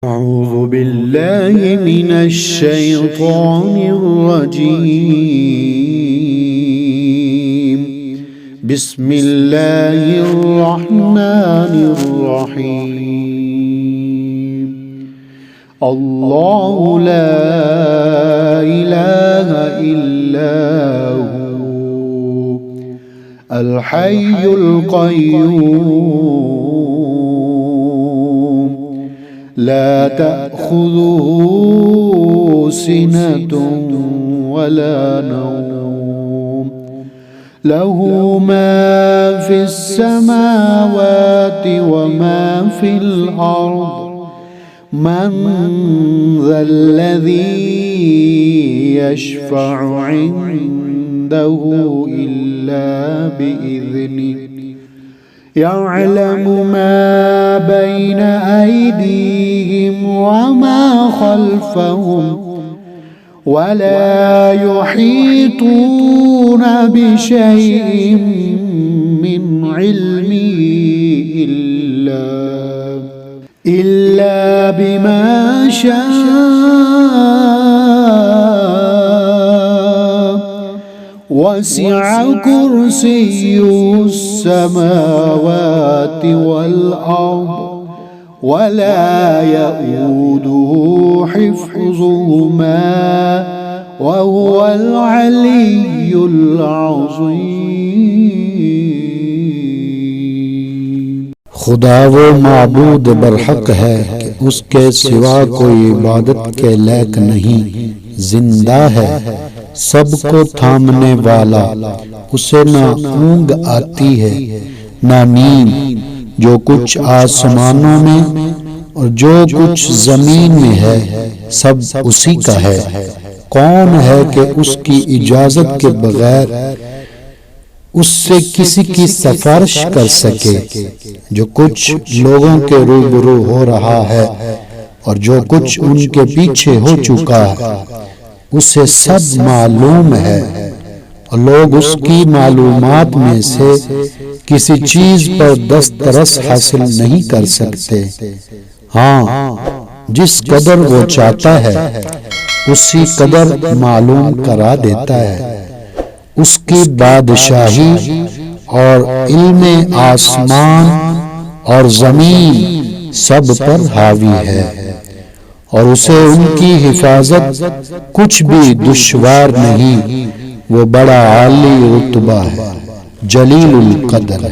أعوذ بالله من الشيطان الرجيم بسم الله الرحمن الرحيم الله لا إله إلا هو الحي القيوم لا تأخذه سنة ولا نوم له ما في السماوات وما في الأرض من ذا الذي يشفع عنده إلا بإذنه يعلم ما بين أيديهم وما خلفهم ولا يحيطون بشيء من علمه إلا بما شاء وسع كرسيه السماوات والأرض ولا يؤوده حفظهما وهو العلي العظيم। खुदा वो माबूद बरहक है कि उसके सिवा कोई इबादत के लायक नहीं, जिंदा है, सबको थामने वाला, उसे ना ऊंघ आती है ना नींद। जो कुछ आसमानों में और जो कुछ जमीन में है सब उसी का है। कौन है कि उसकी इजाजत के बगैर उससे किसी की सिफारिश कर सके। जो कुछ लोगों के रूबरू हो रहा है और जो कुछ उनके पीछे हो चुका है उसे सब मालूम है और लोग उसकी मालूमात में से किसी चीज पर दस्तरस हासिल नहीं कर सकते। हाँ, जिस कदर वो चाहता है उसी कदर मालूम करा देता है। उसकी बादशाही और इल्मे आसमान और जमीन सब पर हावी है और उसे उनकी हिफाजत कुछ भी दुश्वार नहीं। वो बड़ा आली रुतबा है, जलीलुल कदर।